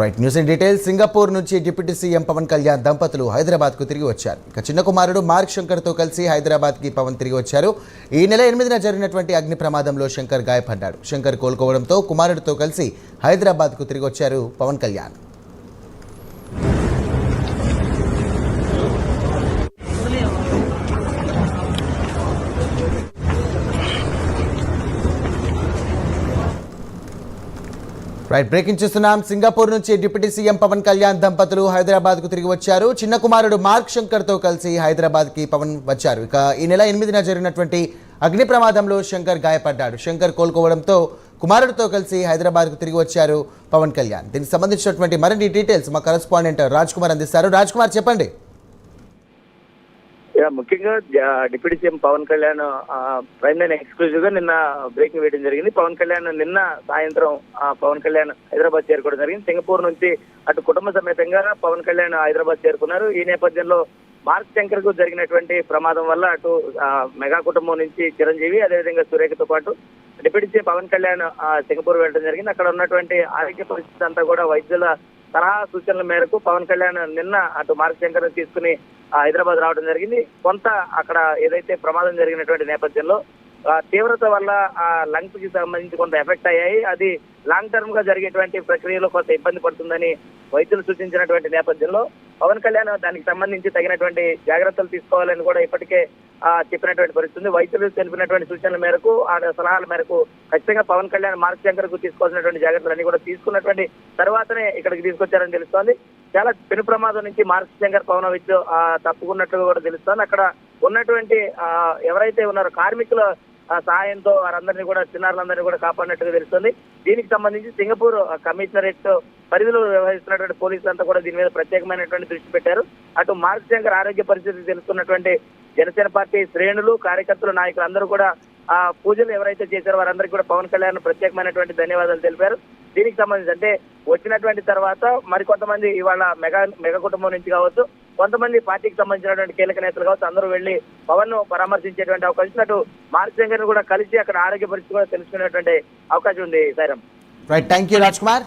Right news in details. Singapore నుంచి deputy CM Pawan Kalyan దంపతులు హైదరాబాద్కు తిరిగి వచ్చారు. ఇక చిన్న కుమారుడు మార్క్ శంకర్తో కలిసి హైదరాబాద్కి పవన్ తిరిగి వచ్చారు. ఈ నెల 8న జరిగినటువంటి అగ్ని ప్రమాదంలో శంకర్ గాయపడ్డాడు. శంకర్ కోలుకోవడంతో కుమారుడితో కలిసి హైదరాబాద్కు తిరిగి వచ్చారు పవన్ కళ్యాణ్. రైట్ బ్రేకింగ్ చూస్తున్నాం. సింగపూర్ నుంచి డిప్యూటీ సీఎం పవన్ కళ్యాణ్ దంపతులు హైదరాబాద్కు తిరిగి వచ్చారు. చిన్న కుమారుడు మార్క్ శంకర్తో కలిసి హైదరాబాద్కి పవన్ వచ్చారు. ఇక ఈ నెల 8న జరిగినటువంటి అగ్ని ప్రమాదంలో శంకర్ గాయపడ్డాడు. శంకర్ కోలుకోవడంతో కుమారుడితో కలిసి హైదరాబాద్కు తిరిగి వచ్చారు పవన్ కళ్యాణ్. దీనికి సంబంధించినటువంటి మరిన్ని డీటెయిల్స్ మా కరెస్పాండెంట్ రాజ్ కుమార్ అందిస్తారు. రాజ్ కుమార్ చెప్పండి. ముఖ్యంగా deputy CM Pawan Kalyan prime line exclusive గా నిన్న బ్రేకింగ్ వేయడం జరిగింది. పవన్ కళ్యాణ్ నిన్న సాయంత్రం పవన్ కళ్యాణ్ హైదరాబాద్ చేరుకోవడం జరిగింది. సింగపూర్ నుంచి అటు కుటుంబ సమేతంగా పవన్ కళ్యాణ్ హైదరాబాద్ చేరుకున్నారు. ఈ నేపథ్యంలో మార్క్ శంకర్ కు జరిగినటువంటి ప్రమాదం వల్ల అటు మెగా కుటుంబం నుంచి చిరంజీవి అదేవిధంగా సురేఖతో పాటు deputy CM Pawan Kalyan Singapore వెళ్ళడం జరిగింది. అక్కడ ఉన్నటువంటి ఆరోగ్య పరిస్థితి అంతా కూడా వైద్యుల సలహా సూచనల మేరకు పవన్ కళ్యాణ్ నిన్న అటు మార్క్ శంకర్ తీసుకుని హైదరాబాద్ రావడం జరిగింది. కొంత అక్కడ ఏదైతే ప్రమాదం జరిగినటువంటి నేపథ్యంలో తీవ్రత వల్ల లంగ్స్ కి సంబంధించి కొంత ఎఫెక్ట్ అయ్యాయి. అది లాంగ్ టర్మ్ గా జరిగేటువంటి ప్రక్రియలో కొంత ఇబ్బంది పడుతుందని వైద్యులు సూచించినటువంటి నేపథ్యంలో పవన్ కళ్యాణ్ దానికి సంబంధించి తగినటువంటి జాగ్రత్తలు తీసుకోవాలని కూడా ఇప్పటికే చెప్పినటువంటి పరిస్థితి. వైద్యులు తెలిపినటువంటి సూచనల మేరకు ఆ సలహాల మేరకు ఖచ్చితంగా పవన్ కళ్యాణ్ మార్క్ శంకర్ కు తీసుకోవాల్సినటువంటి జాగ్రత్తలన్నీ కూడా తీసుకున్నటువంటి తర్వాతనే ఇక్కడికి తీసుకొచ్చారని తెలుస్తోంది. చాలా పెను ప్రమాదం నుంచి మార్క్ శంకర్ పవన్ విద్య తప్పుకున్నట్లుగా కూడా తెలుస్తోంది. అక్కడ ఉన్నటువంటి ఎవరైతే ఉన్నారో కార్మికుల సహాయంతో వారందరినీ కూడా చిన్నారులందరినీ కూడా కాపాడినట్టుగా తెలుస్తుంది. దీనికి సంబంధించి సింగపూర్ కమిషనరేట్ పరిధిలో వ్యవహరిస్తున్నటువంటి పోలీసులంతా కూడా దీని మీద ప్రత్యేకమైనటువంటి దృష్టి పెట్టారు. అటు మార్క్ శంకర్ ఆరోగ్య పరిస్థితి తెలుసుకున్నటువంటి జనసేన పార్టీ శ్రేణులు కార్యకర్తలు నాయకులు అందరూ కూడా పూజలు ఎవరైతే చేశారో వారందరికీ కూడా పవన్ కళ్యాణ్ ప్రత్యేకమైనటువంటి ధన్యవాదాలు తెలిపారు. దీనికి సంబంధించి అంటే వచ్చినటువంటి తర్వాత మరికొంతమంది ఇవాళ మెగా కుటుంబం నుంచి కావచ్చు, కొంతమంది పార్టీకి సంబంధించినటువంటి కీలక నేతలు కావచ్చు, అందరూ వెళ్లి పవన్ ను పరామర్శించేటువంటి అవకాశం, అటు మార్క్ శంకర్ కూడా కలిసి అక్కడ ఆరోగ్య పరిస్థితి కూడా తెలుసుకునేటువంటి అవకాశం ఉంది. Sairam right, thank you Raj Kumar.